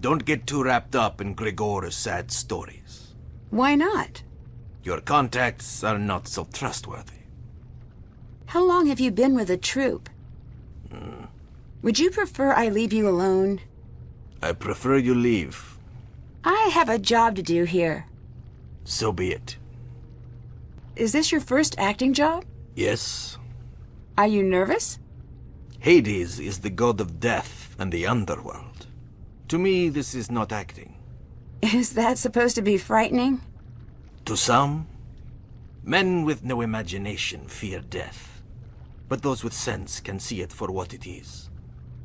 Don't get too wrapped up in Gregor's sad stories. Why not? Your contacts are not so trustworthy. How long have you been with the troupe? Would you prefer I leave you alone? I prefer you leave. I have a job to do here. So be it. Is this your first acting job? Yes. Are you nervous? Hades is the god of death and the underworld. To me, this is not acting. Is that supposed to be frightening? To some, men with no imagination fear death. But those with sense can see it for what it is.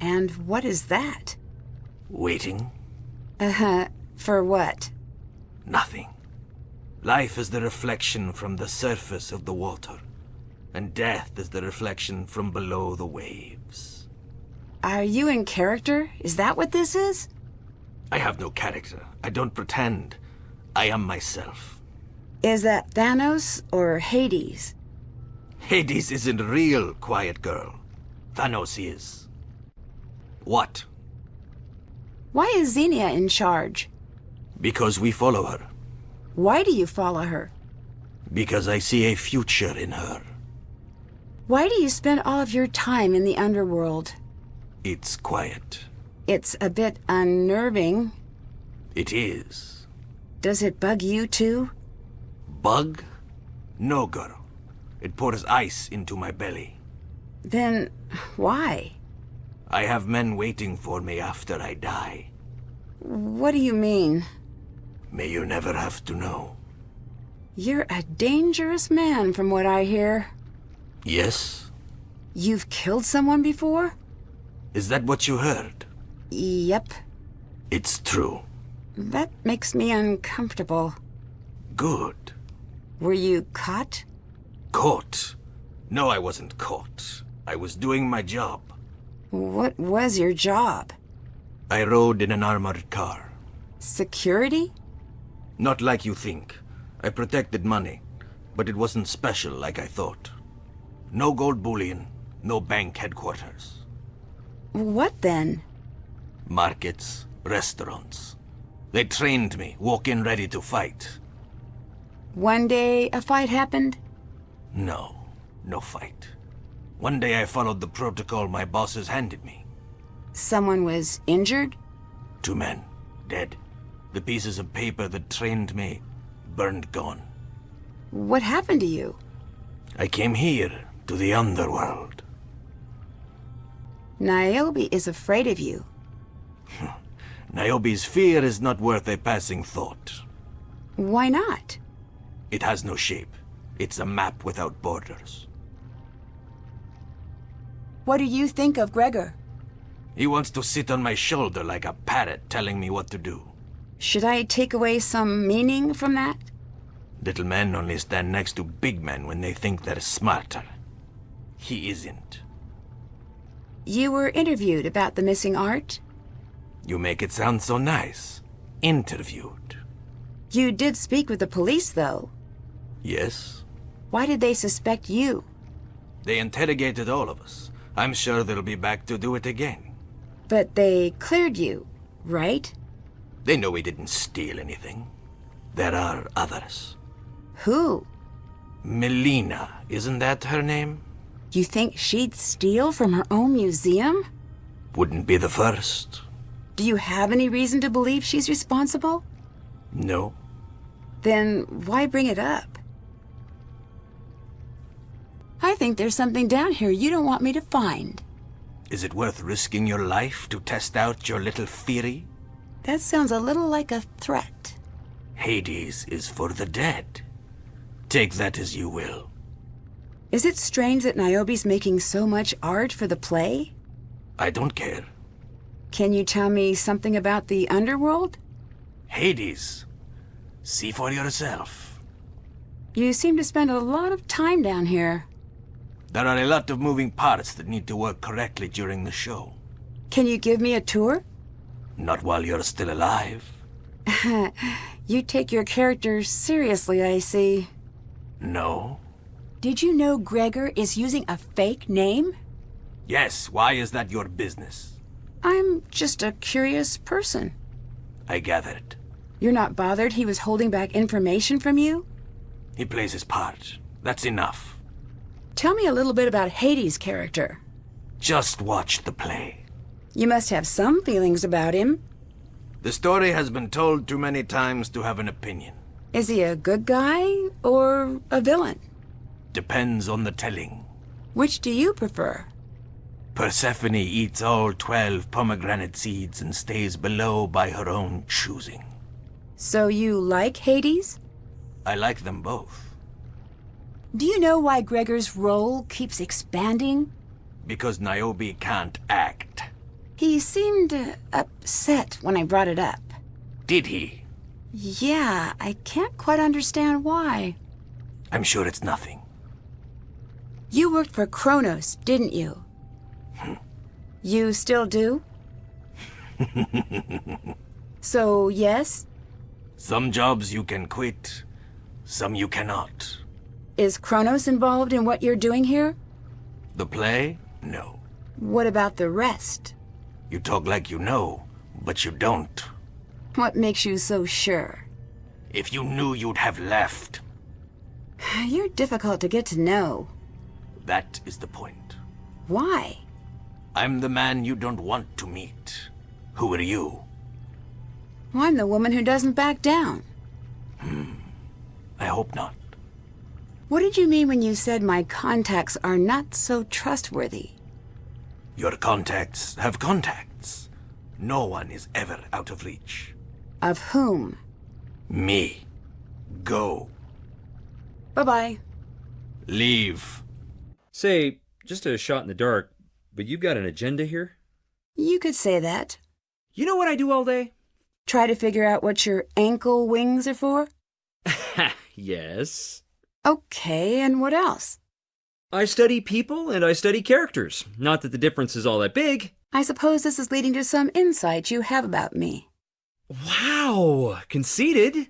And what is that? Waiting. For what? Nothing. Life is the reflection from the surface of the water, and death is the reflection from below the waves. Are you in character? Is that what this is? I have no character. I don't pretend. I am myself. Is that Thanos or Hades? Hades isn't real, quiet girl. Thanos is. What? Why is Xenia in charge? Because we follow her. Why do you follow her? Because I see a future in her. Why do you spend all of your time in the underworld? It's quiet. It's a bit unnerving. It is. Does it bug you too? Bug? No, girl. It pours ice into my belly. Then why? I have men waiting for me after I die. What do you mean? May you never have to know. You're a dangerous man from what I hear. Yes? You've killed someone before? Is that what you heard? Yep. It's true. That makes me uncomfortable. Good. Were you caught? Caught? No, I wasn't caught. I was doing my job. What was your job? I rode in an armored car. Security? Not like you think. I protected money, but it wasn't special like I thought. No gold bullion, no bank headquarters. What then? Markets, restaurants. They trained me, walk in ready to fight. One day a fight happened? No, no fight. One day I followed the protocol my bosses handed me. Someone was injured? 2 men, dead. The pieces of paper that trained me, burned gone. What happened to you? I came here, to the underworld. Niobe is afraid of you. Niobe's fear is not worth a passing thought. Why not? It has no shape. It's a map without borders. What do you think of Gregor? He wants to sit on my shoulder like a parrot telling me what to do. Should I take away some meaning from that? Little men only stand next to big men when they think they're smarter. He isn't. You were interviewed about the missing art? You make it sound so nice. Interviewed. You did speak with the police, though. Yes? Why did they suspect you? They interrogated all of us. I'm sure they'll be back to do it again. But they cleared you, right? They know we didn't steal anything. There are others. Who? Melina, isn't that her name? You think she'd steal from her own museum? Wouldn't be the first. Do you have any reason to believe she's responsible? No. Then why bring it up? I think there's something down here you don't want me to find. Is it worth risking your life to test out your little theory? That sounds a little like a threat. Hades is for the dead. Take that as you will. Is it strange that Niobe's making so much art for the play? I don't care. Can you tell me something about the underworld? Hades. See for yourself. You seem to spend a lot of time down here. There are a lot of moving parts that need to work correctly during the show. Can you give me a tour? Not while you're still alive. You take your characters seriously, I see. No. Did you know Gregor is using a fake name? Yes, why is that your business? I'm just a curious person. I gathered. You're not bothered he was holding back information from you? He plays his part. That's enough. Tell me a little bit about Hades' character. Just watch the play. You must have some feelings about him. The story has been told too many times to have an opinion. Is he a good guy or a villain? Depends on the telling. Which do you prefer? Persephone eats all 12 pomegranate seeds and stays below by her own choosing. So you like Hades? I like them both. Do you know why Gregor's role keeps expanding? Because Niobe can't act. He seemed upset when I brought it up. Did he? Yeah, I can't quite understand why. I'm sure it's nothing. You worked for Kronos, didn't you? You still do? So, yes? Some jobs you can quit, some you cannot. Is Kronos involved in what you're doing here? The play? No. What about the rest? You talk like you know, but you don't. What makes you so sure? If you knew, you'd have left. You're difficult to get to know. That is the point. Why? I'm the man you don't want to meet. Who are you? I'm the woman who doesn't back down. I hope not. What did you mean when you said my contacts are not so trustworthy? Your contacts have contacts. No one is ever out of reach. Of whom? Me. Go. Bye-bye. Leave. Say, just a shot in the dark, but you've got an agenda here? You could say that. You know what I do all day? Try to figure out what your ankle wings are for? Yes. Okay, and what else? I study people and I study characters. Not that the difference is all that big. I suppose this is leading to some insight you have about me. Wow, conceited.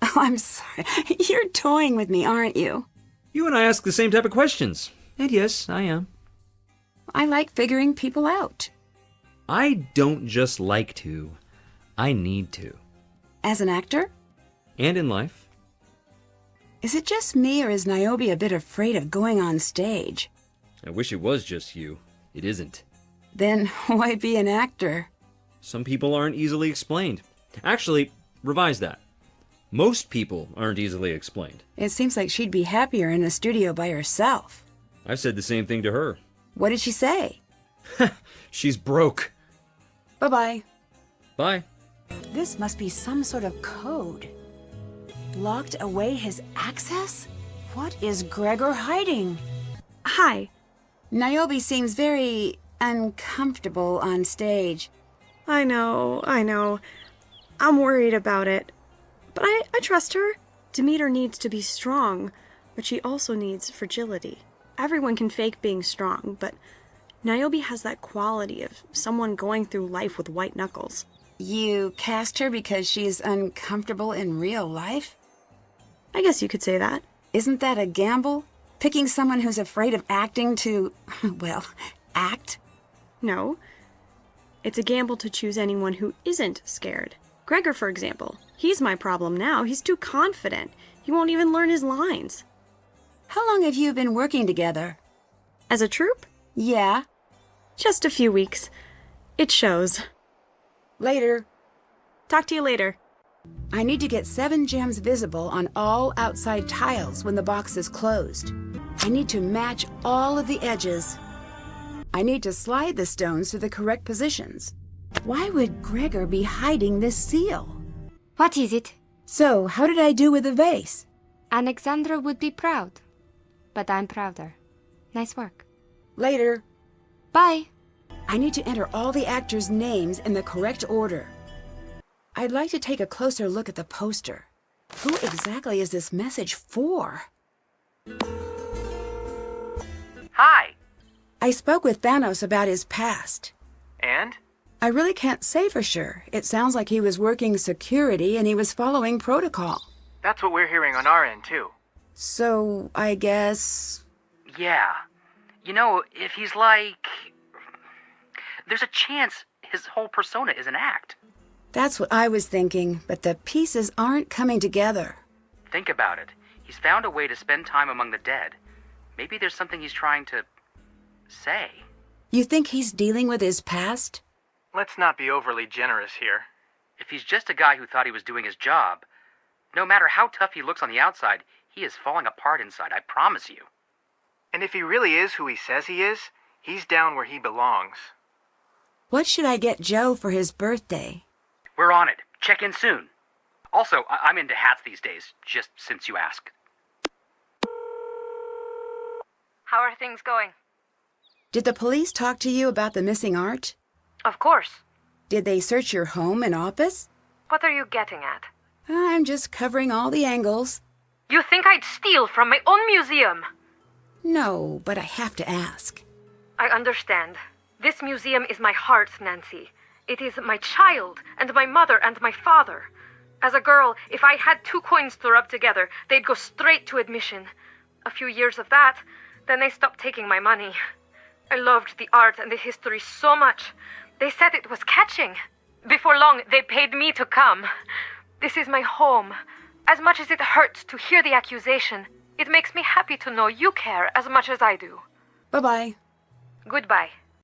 Oh, I'm sorry. You're toying with me, aren't you? You and I ask the same type of questions. And yes, I am. I like figuring people out. I don't just like to. I need to. As an actor? And in life. Is it just me, or is Niobe a bit afraid of going on stage? I wish it was just you. It isn't. Then why be an actor? Some people aren't easily explained. Actually, revise that. Most people aren't easily explained. It seems like she'd be happier in a studio by herself. I've said the same thing to her. What did she say? She's broke. Bye-bye. Bye. This must be some sort of code. Locked away his access? What is Gregor hiding? Hi. Niobe seems very uncomfortable on stage. I know. I'm worried about it. But I trust her. Demeter needs to be strong, but she also needs fragility. Everyone can fake being strong, but Niobe has that quality of someone going through life with white knuckles. You cast her because she's uncomfortable in real life? I guess you could say that. Isn't that a gamble? Picking someone who's afraid of acting to, well, act? No. It's a gamble to choose anyone who isn't scared. Gregor, for example. He's my problem now. He's too confident. He won't even learn his lines. How long have you been working together? As a troupe? Yeah. Just a few weeks. It shows. Later. Talk to you later. I need to get 7 gems visible on all outside tiles when the box is closed. I need to match all of the edges. I need to slide the stones to the correct positions. Why would Gregor be hiding this seal? What is it? So, how did I do with the vase? Alexandra would be proud. But I'm prouder. Nice work. Later. Bye. I need to enter all the actors' names in the correct order. I'd like to take a closer look at the poster. Who exactly is this message for? Hi. I spoke with Thanos about his past. And? I really can't say for sure. It sounds like he was working security and he was following protocol. That's what we're hearing on our end, too. So, I guess... Yeah. You know, if he's like... There's a chance his whole persona is an act. That's what I was thinking, but the pieces aren't coming together. Think about it. He's found a way to spend time among the dead. Maybe there's something he's trying to say. You think he's dealing with his past? Let's not be overly generous here. If he's just a guy who thought he was doing his job, no matter how tough he looks on the outside, he is falling apart inside, I promise you. And if he really is who he says he is, he's down where he belongs. What should I get Joe for his birthday? We're on it. Check in soon. Also, I'm into hats these days, just since you asked. How are things going? Did the police talk to you about the missing art? Of course. Did they search your home and office? What are you getting at? I'm just covering all the angles. You think I'd steal from my own museum? No, but I have to ask. I understand. This museum is my heart, Nancy. It is my child, and my mother, and my father. As a girl, if I had 2 coins to rub together, they'd go straight to admission. A few years of that, then they stopped taking my money. I loved the art and the history so much. They said it was catching. Before long, they paid me to come. This is my home. As much as it hurts to hear the accusation, it makes me happy to know you care as much as I do. Bye-bye. Goodbye.